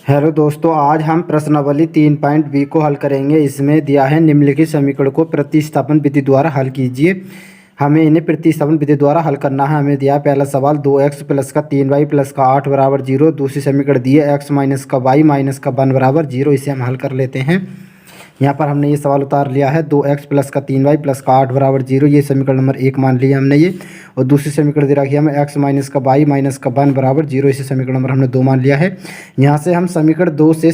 Hello दोस्तों, आज हम प्रश्नावली 3.b को हल करेंगे। इसमें दिया है निम्नलिखित समीकरण को प्रतिस्थापन विधि द्वारा हल कीजिए। हमें इन्हें प्रतिस्थापन विधि द्वारा हल करना है। हमें दिया है पहला सवाल 2x प्लस का 3y प्लस का 8 बराबर 0। दूसरी समीकरण दी है x माइनस का y माइनस का 1 बराबर 0। इसे हम हल कर लेते हैं। यहाँ पर हमने ये सवाल उतार लिया है 2x प्लस का 3y प्लस का 8 बराबर 0। ये समीकरण नंबर 1 मान लिया हमने ये। और दूसरी समीकरण दे रखी है हमें x माइनस का y माइनस का 1 बराबर 0। इसे समीकरण नंबर हमने 2 मान लिया है। यहाँ से हम समीकरण 2 से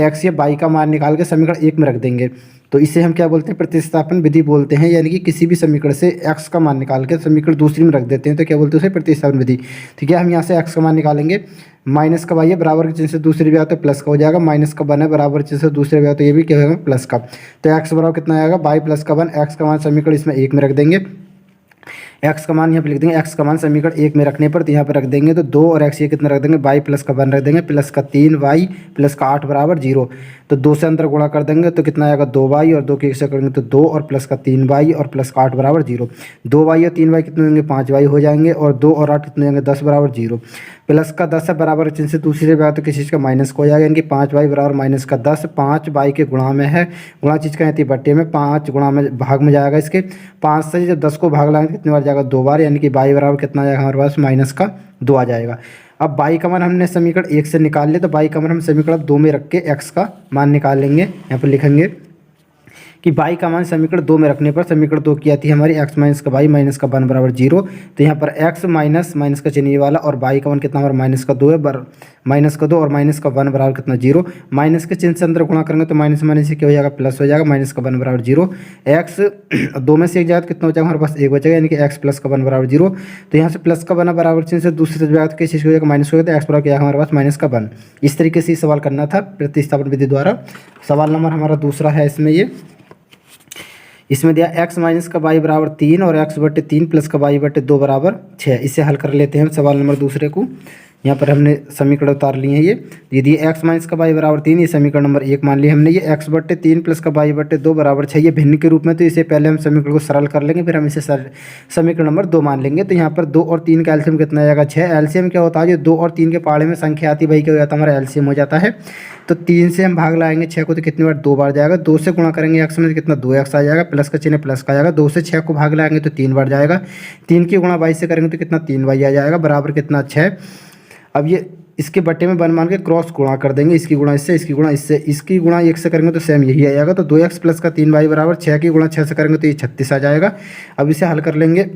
x या y का मान निकाल के समीकरण 1 में रख देंगे। तो इसे हम क्या बोलते हैं, प्रतिस्थापन विधि बोलते हैं। यानी कि किसी भी समीकरण से x का मान निकाल के समीकरण दूसरी में रख देते हैं तो क्या बोलते हैं, उसे प्रतिस्थापन विधि। ठीक है, हम यहाँ से x का मान निकालेंगे। माइनस का y है बराबर के चिन्ह से दूसरी भी आता है प्लस का हो जाएगा। माइनस का 1 है बराबर के चिन्ह से दूसरे भी आता है, तो ये भी क्या होगा, प्लस का। तो x बराबर कितना आएगा, y प्लस का 1। x का मान समीकरण इसमें 1 में रख देंगे। x का मान यहाँ पे लिख देंगे। x का मान समीकरण 1 में रखने पर तो यहाँ पे रख देंगे तो 2 और x ये कितना रख देंगे, y प्लस का 1 रख देंगे प्लस का 3y प्लस का 8 बराबर 0। तो 2 से अंतर गुणा कर देंगे तो कितना आएगा, 2y और 2 के 1 से करेंगे तो 2 और प्लस का 3y और प्लस का 8 बराबर 0। 2y और 3y कितने होंगे, 5y हो जाएंगे। और 2 और 8 कितने होंगे, 10 बराबर 0। प्लस का 10 है बराबर चिन्ह से दूसरी बात तो किसी चीज़ का माइनस को हो जाएगा। यानी कि 5y बराबर माइनस का 10। 5y के गुणा में है, गुणा चीज़ का रहती है बट्टे में, 5 गुणा में भाग में जाएगा। इसके 5 से जब 10 को भाग लाएंगे कितनी बार जाएगा, 2 बार। यानी कि y बराबर कितना आ जाएगा हमारे पास, माइनस का 2 आ जाएगा। अब y का मान हमने समीकरण 1 से निकाल लिया, तो y का मान हम समीकरण 2 में रख के x का मान निकाल लेंगे। यहाँ पर लिखेंगे कि y का मान समीकरण 2 में रखने पर समीकरण 2 की आती है हमारी x माइनस का y माइनस का 1 बराबर 0। तो यहाँ पर x माइनस माइनस का चिन्ह ये वाला और y का मान कितना हमारा माइनस का 2 है, माइनस का 2 और माइनस का 1 बराबर कितना 0। माइनस के चिन्ह से अंदर गुणा करेंगे तो माइनस माइनस से क्या हो जाएगा, प्लस हो जाएगा। माइनस का 1 बराबर 0। x 2 में से एक जाएगा तो कितना हो जाएगा हमारे पास, 1 बचेगा। यानी कि x प्लस का 1 बराबर 0। तो यहाँ से प्लस का 1 बराबर चिन्ह से दूसरी तरफ जाएगा तो किस चीज़ हो जाएगा, माइनस हो जाएगा। तो x बराबर क्या हमारे पास, माइनस का 1। इस तरीके से सवाल करना था प्रतिस्थापन विधि द्वारा। सवाल नंबर हमारा दूसरा है। इसमें दिया x माइनस का y बराबर 3 और x बटे 3 प्लस का y बटे 2 बराबर 6। इसे हल कर लेते हैं सवाल नंबर दूसरे को। यहाँ पर हमने समीकरण उतार लिए हैं। ये दिए x माइनस का y बराबर 3, ये समीकरण नंबर 1 मान लिया हमने। ये x बटे 3 प्लस का y बटे 2 बराबर 6 ये भिन्न के रूप में, तो इसे पहले हम समीकरण को सरल कर लेंगे, फिर हम इसे समीकरण नंबर 2 मान लेंगे। तो यहाँ पर 2 और 3 का एलसीएम कितना आएगा, 6। एलसीएम क्या होता है, जो 2 और 3 के पहाड़े में संख्या आती है वही क्या हो जाता है, हमारा एलसीएम हो जाता है। तो 3 से हम भाग लाएंगे 6 को तो कितनी बार, 2 बार जाएगा। 2 से गुणा करेंगे x में तो कितना, 2x आ जाएगा। प्लस का चिन्ह प्लस का आएगा। 2 से 6 को भाग लाएंगे तो 3 बार जाएगा। 3 की गुणा y से करेंगे तो कितना, 3y आ जाएगा बराबर कितना, 6। अब ये इसके बट्टे में 1 मान के क्रॉस गुणा कर देंगे। इसकी गुणा इससे, इसकी गुणा इससे, इसकी गुणा 1 से करेंगे तो सेम यही आ जाएगा। तो 2x प्लस का 3y बराबर 6 की गुणा 6 से करेंगे तो ये 36 आ जाएगा। अब इसे हल कर लेंगे।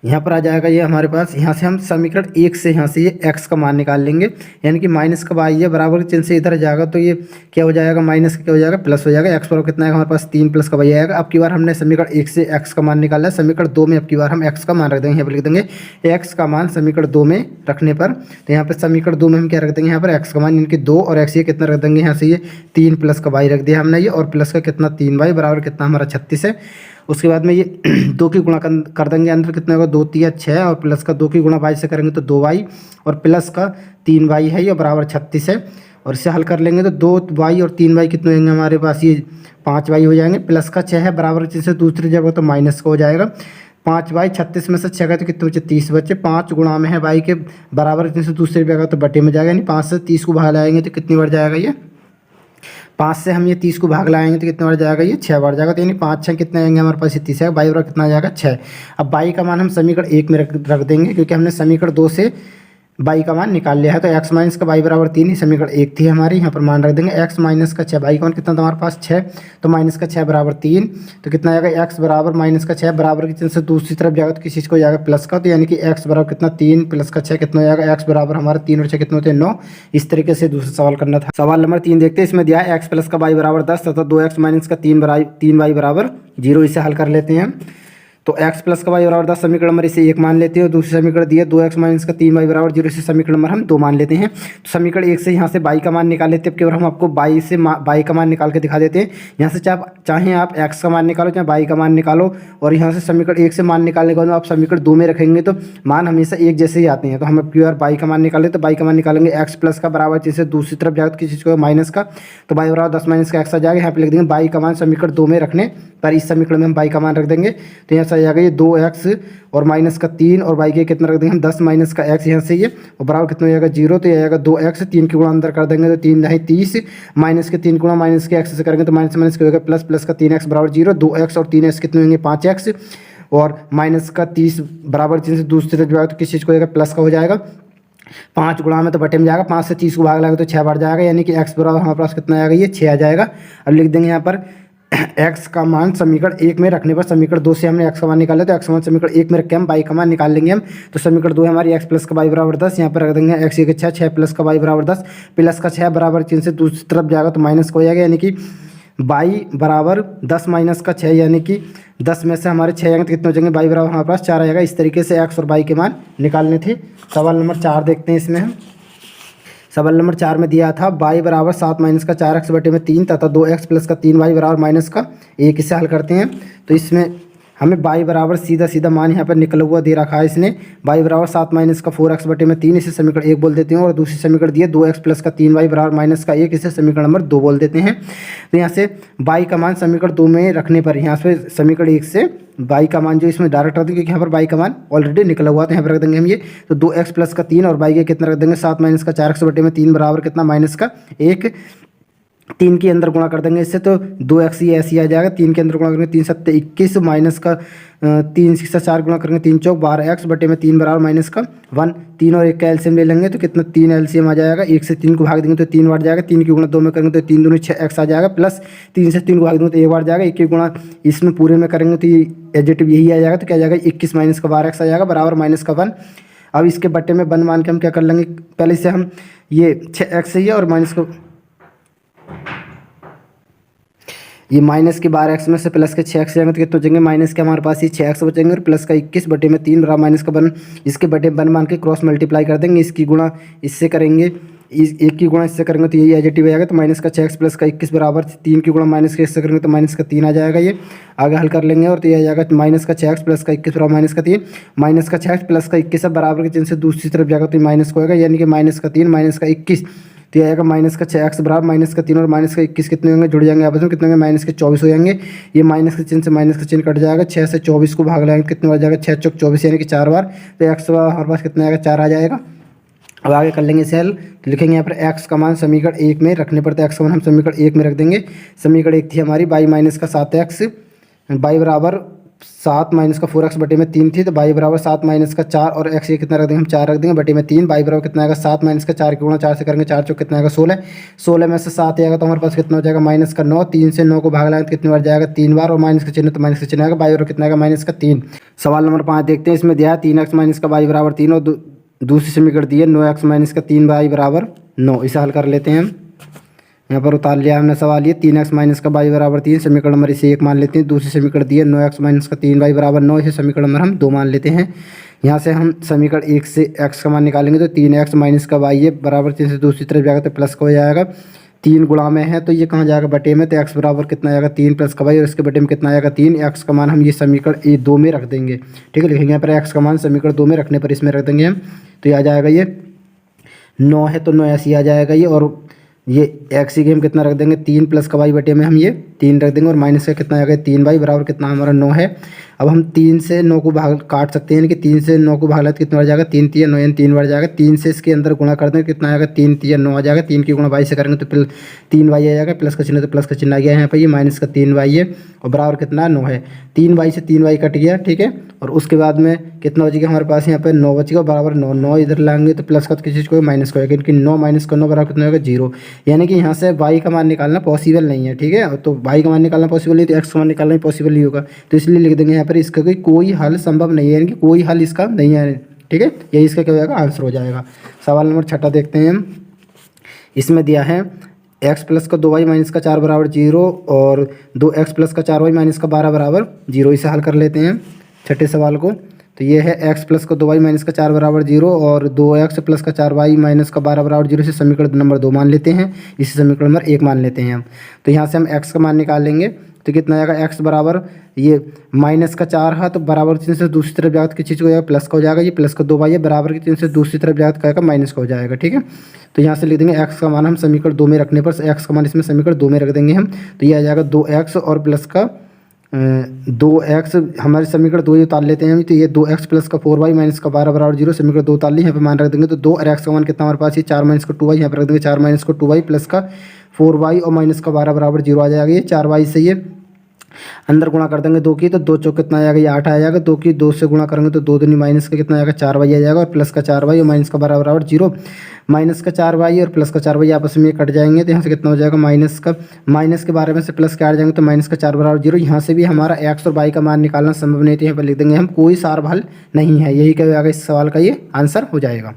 यहाँ पर आ जाएगा ये हमारे पास, यहाँ से हम समीकरण 1 से यहाँ से ये x का मान निकाल लेंगे। यानी कि माइनस का y है बराबर के चिन्ह से इधर जाएगा तो ये क्या हो जाएगा, माइनस का क्या हो जाएगा, प्लस हो जाएगा। x बराबर कितना आएगा हमारे पास, 3 प्लस का y आएगा। अब की बार हमने समीकरण 1 से x का मान निकाला है। समीकरण 2 में अब की बार हम x का मान रख देंगे। यहाँ पर लिख देंगे x का मान समीकरण 2 में रखने पर, तो यहाँ पर समीकरण 2 में हम क्या रख देंगे, यहाँ पर x का मान यानी कि 2 और x ये कितना रख देंगे, यहाँ से ये 3 प्लस का y रख दिया हमने ये, और प्लस का कितना 3y बराबर कितना हमारा 36 है। उसके बाद में ये 2 की गुणा कर देंगे, अंदर कितना होगा, 2 3 6 और प्लस का 2 की गुणा y से करेंगे तो 2y और प्लस का 3y है ये बराबर 36 है। और इसे हल कर लेंगे तो 2y और 3y कितने होंगे हमारे पास, ये 5y हो जाएंगे। प्लस का 6 है बराबर से दूसरी जगह तो माइनस का हो जाएगा। 5y 36 में से 6 का तो कितने बचे, 30 बचे। 5 गुणा में है y के बराबर से दूसरी जगह तो बटे में जाएगा। यानी 5 से 30 को भाग लाएंगे तो कितनी बार जाएगा, ये 5 से हम ये 30 को भाग लाएंगे तो कितने बार जाएगा, ये 6 बार जाएगा। तो यानी 5 6 कितने आएंगे हमारे पास, ये 30 है। y बराबर कितना आ जाएगा, 6। अब y का मान हम समीकरण 1 में रख देंगे, क्योंकि हमने समीकरण 2 से y का मान निकाल लिया है। तो x माइनस का y बराबर 3 ही समीकरण 1 थी हमारी। यहाँ पर मान रख देंगे x माइनस का 6, y का मान कितना था हमारे पास, 6। तो माइनस का 6 बराबर 3, तो कितना आएगा, x बराबर माइनस का 6 बराबर के चिन्ह से दूसरी तरफ जाएगा तो किसी चीज़ को जाएगा प्लस का। तो यानी कि x बराबर कितना, 3 प्लस का 6 कितना हो जाएगा, x बराबर हमारा 3 और 6 कितने होते हैं, 9। इस तरीके से दूसरा सवाल करना था। सवाल नंबर 3 देखते हैं। इसमें दिया है x प्लस का y बराबर 10 तथा 2x माइनस का 3y बराबर 0। इसे हल कर लेते हैं। तो x प्लस का y बराबर 10 समीकरण नंबर इसे 1 मान लेते हैं। और दूसरी समीकरण दिया 2x माइनस का 3y बराबर 0, इसे समीकरण नंबर हम 2 मान लेते हैं। तो समीकरण 1 से यहाँ से y का मान निकाल लेते हैं। अब केवल हम आपको y का मान निकाल के दिखा देते हैं। यहाँ से चाहे आप x का मान निकालो, चाहे y का मान निकालो, और यहाँ से समीकरण 1 से मान निकालने के बाद आप समीकरण 2 में रखेंगे तो मान हमेशा एक जैसे ही आते हैं। तो हम अब की बार y का मान निकालें तो y का मान निकालेंगे x प्लस का बराबर जैसे दूसरी तरफ जाएगा तो किसी चीज़ को माइनस का, तो y बराबर 10 माइनस का x आ जाएगा। यहाँ पे लिख देंगे y का मान समीकरण 2 में रखने पर इस समीकरण में हम y का मान रख देंगे। तो यहाँ आ जाएगा ये 2x और माइनस का 3 और y के कितना रख देंगे हम 10 माइनस का x यहाँ से ये और बराबर कितना हो जाएगा 0। तो ये आएगा 2x, 3 की गुणा अंदर कर देंगे तो 3 नहीं 30, माइनस के 3 गुणा माइनस के x से करेंगे तो माइनस माइनस हो जाएगा प्लस, प्लस का 3x बराबर 0, 2x और 3x कितने होंगे 5x और माइनस का 30 बराबर 3 से दूसरी तरफ जाएगा तो किस चीज़ को जाएगा प्लस का हो जाएगा। 5 गुणा में तो बटे में जाएगा, 5 से 30 को भाग लगेगा तो 6 बढ़ जाएगा, यानी कि x बराबर हमारे पास कितना आएगा ये 6 आ जाएगा। अब लिख देंगे यहाँ पर x का मान समीकरण 1 में रखने पर समीकरण 2 से हमने x का मान निकाला तो x का मान समीकरण 1 में रख के हम y का मान निकाल लेंगे हम। तो समीकरण 2 है हमारी x प्लस का y बराबर 10, यहाँ पर रख देंगे x एक 6, 6 प्लस का y बराबर 10, प्लस का 6 बराबर 3 से दूसरी तरफ जाएगा तो माइनस का हो जाएगा, यानी कि y बराबर 10 माइनस का 6, यानी कि 10 में से हमारे 6 आएंगे तो कितने हो जाएंगे y बराबर हमारे पास 4 आएगा। इस तरीके से x और y के मान निकालने थे। सवाल नंबर 4 देखते हैं। इसमें हम सवाल नंबर 4 में दिया था y बराबर 7 माइनस का 4x बटे में 3 तथा 2x प्लस का 3y बराबर माइनस का 1। इसे हल करते हैं तो इसमें हमें y बराबर सीधा सीधा मान यहाँ पर निकला हुआ दे रखा है इसने, y बराबर 7 माइनस का 4x बटे में 3, इसे समीकरण 1 बोल देते हैं। और दूसरी समीकरण दिए 2x प्लस का 3y बराबर माइनस का 1, इसे समीकरण नंबर 2 बोल देते हैं। तो यहाँ से y का मान समीकरण 2 में रखने पर यहाँ से समीकरण 1 से y का मान जो इसमें डायरेक्ट रख देंगे क्योंकि यहाँ पर y का मान ऑलरेडी निकला हुआ था, यहाँ पर रख देंगे हम ये। तो 2x प्लस का 3 और y के कितना रख देंगे 7 माइनस का 4x बटे में 3 बराबर कितना माइनस का 1, 3 के अंदर गुणा कर देंगे इससे तो 2x ये ऐसे ही आ जाएगा। 3 के अंदर गुणा करेंगे 3 7 21 माइनस का 3 6 4 गुणा करेंगे 3 चौक 12x बटे में 3 बराबर माइनस का 1। 3 और 1 का एलसीएम ले लेंगे तो कितना 3 एलसीएम आ जाएगा। 1 से 3 को भाग देंगे तो 3 बढ़ जाएगा, 3 की गुणा 2 में करेंगे तो 3 दूनी 6x आ जाएगा, प्लस 3 से 3 को भाग देंगे तो 1 बढ़ जाएगा। 1 की गुणा इसमें पूरे में करेंगे तो ये एडजेटिव यही आ जाएगा। तो क्या आ जाएगा 21 माइनस का 12x आ जाएगा बराबर माइनस का 1। अब इसके बटे में 1 मान के हम क्या कर लेंगे, पहले से हम ये 6x है और माइनस को ये माइनस के 12x में से प्लस के 6x जाएंगे तो कितने बचेंगे माइनस के हमारे पास ये 6x बचेंगे और प्लस का 21 बटे में 3 बराबर माइनस का 1। इसके बटे 1 मान के क्रॉस मल्टीप्लाई कर देंगे, इसकी गुणा इससे करेंगे, इस 1 की गुणा इससे करेंगे तो यही एडजेटिव आएगा। तो माइनस का 6x प्लस का 21 बराबर 3 की गुणा माइनस के इससे करेंगे तो माइनस का 3 आ जाएगा। ये आगे हल कर लेंगे और तो ये आ जाएगा माइनस का 6x प्लस का 21 बराबर माइनस का 3, माइनस का 6x प्लस का 21 बराबर के चिन्ह से दूसरी तरफ जाएगा तो माइनस को होगा, यानी कि माइनस का 3 माइनस का 21। तो ये आएगा माइनस का 6x बराबर माइनस का 3 और माइनस का 21 कितने होंगे जुड़ जाएंगे आपस में, कितने होंगे माइनस के 24 हो जाएंगे। ये माइनस के चिन्ह से माइनस का चिन्ह कट जाएगा, 6 से 24 को भाग लगाएंगे कितने बार जाएगा 6 चौक 24 यानी कि 4 बार। तो x हमारे पास कितना आएगा 4 आ जाएगा। अब आगे कर लेंगे सेल, तो लिखेंगे यहाँ पर x का मान समीकरण 1 में रखने पर, तो x का मान हम समीकरण 1 में रख देंगे। समीकरण 1 थी हमारी y माइनस का 7x, y बराबर 7 माइनस का 4x बटे में 3 थी, तो y बराबर 7 माइनस का 4 और x ये कितना रख देंगे हम 4 रख देंगे बटे में 3। y बराबर कितना आएगा 7 माइनस का 4 की गुणा 4 से करेंगे 4 चौक कितना आएगा 16, 16 में से 7 आएगा तो हमारे पास कितना हो जाएगा माइनस का 9। 3 से 9 को भाग लगाएंगे तो कितनी बार जाएगा 3 बार और माइनस का चिन्ह तो माइनस का चिन्ह आएगा। y बराबर कितना आएगा माइनस का 3। सवाल नंबर 5 देखते हैं। इसमें दिया है 3x माइनस का y बराबर 3 और दूसरी समीकरण दी है 9x माइनस का 3y बराबर 9। इसे हल कर लेते हैं हम। यहाँ पर उतार लिया हमने सवाल ये 3x माइनस का y बराबर 3, समीकरण नंबर इसे 1 मान लेते हैं। दूसरी समीकरण दी है 9x माइनस का 3y बराबर 9, इसे समीकरण नंबर हम 2 मान लेते हैं। यहाँ से हम समीकरण 1 से x का मान निकालेंगे तो 3x माइनस का y है बराबर 3 से दूसरी तरफ जाएगा तो प्लस का हो जाएगा। 3 गुणा में है तो ये कहाँ जाएगा बटे में, तो x बराबर कितना आएगा 3 प्लस का y और इसके बटे में कितना आएगा 3। x का मान हम ये समीकरण 2 में रख देंगे, ठीक है। लिखेंगे यहाँ पर x का मान समीकरण 2 में रखने पर इसमें रख देंगे हम, तो ये आ जाएगा ये 9 है तो 9 ऐसे ही आ जाएगा ये। और ये x की हम कितना रख देंगे 3 प्लस का y बटे में हम ये 3 रख देंगे और माइनस का कितना आएगा 3y बराबर कितना हमारा 9 है। अब हम 3 से 9 को भाग काट सकते हैं, यानी कि 3 से 9 को भाग तो कितना बढ़ जाएगा 3 3 9 यानी 3 बढ़ जाएगा। 3 से इसके अंदर गुणा कर देंगे कितना आएगा 3 3 9 आ जाएगा। 3 की गुणा y से करेंगे तो 3y आ जाएगा, प्लस का चिन्ह तो प्लस का चिन्ह आ गया यहाँ पर, ये माइनस का 3y है और बराबर कितना 9 है। 3y से 3y कट गया, ठीक है। और उसके बाद में कितना बचेगा हमारे पास यहाँ पर 9 बचेगा बराबर 9, 9 इधर लाएंगे तो प्लस का तो किसी चीज़ को माइनस का होगा, क्योंकि 9 माइनस का 9 बराबर कितना होगा 0, यानी कि यहाँ से y का मान निकालना पॉसिबल नहीं है, ठीक है। तो y का मान निकालना पॉसिबल नहीं तो x का मान निकालना पॉसिबल नहीं होगा, तो इसलिए लिख देंगे यहाँ पर इसका कोई हल संभव नहीं है, यानी कि कोई हल इसका नहीं है, ठीक है। यही इसका क्या हो जाएगा आंसर हो जाएगा। सवाल नंबर 6 देखते हैं हम। इसमें दिया है x प्लस का 2y माइनस का 4 बराबर 0 और 2x प्लस का 4y माइनस का 12 बराबर 0। इसे हल कर लेते हैं छठे सवाल को। तो ये है x प्लस का 2y माइनस का 4 बराबर 0 और 2x प्लस का 4y माइनस का 12 बराबर 0 से समीकरण नंबर 2 मान लेते हैं, इसे समीकरण नंबर 1 मान लेते हैं हम। तो यहाँ से हम x का मान निकाल लेंगे तो कितना आएगा x बराबर ये माइनस का 4 है तो बराबर चिन्ह से दूसरी तरफ जाएगा तो किस चीज़ को जाएगा प्लस का हो जाएगा। ये प्लस का 2y है बराबर के चिन्ह से दूसरी तरफ जाएगा तो क्या आएगा माइनस का हो जाएगा, ठीक है। तो यहाँ से लिख देंगे x का मान हम समीकरण 2 में रखने पर x का मान इसमें समीकरण 2 में रख देंगे हम, तो ये आ जाएगा 2x और प्लस का 2x हमारे समीकरण 2 ये उतार लेते हैं हम, तो ये 2x प्लस का 4y माइनस का 12 बराबर 0, समीकरण 2 उतार ली, यहाँ पे मान रख देंगे तो 2 और x का मान कितना हमारे पास, ये 4 माइनस का 2y, यहाँ पे रख देंगे 4 माइनस का 2y प्लस का 4y और माइनस का 12 बराबर 0 आ जाएगा। ये 4y से ये अंदर गुणा कर देंगे 2 की, तो 2 चौक कितना आ जाएगा, ये 8 आ जाएगा। 2 की 2 से गुणा करेंगे तो 2 दूनी माइनस का कितना आएगा, 4y आ जाएगा, और प्लस का 4y और माइनस का बराबर बराबर 0, माइनस का 4y और प्लस का 4y आपस में कट जाएंगे, तो यहाँ से कितना हो जाएगा, माइनस के बारे में से प्लस के आ जाएंगे, तो माइनस का 4 बराबर 0। यहाँ से भी हमारा x और y का मान निकालना संभव नहीं, तो यहाँ पर लिख देंगे हम कोई सार हल नहीं है। यही क्या हो जाएगा इस सवाल का ये आंसर हो जाएगा।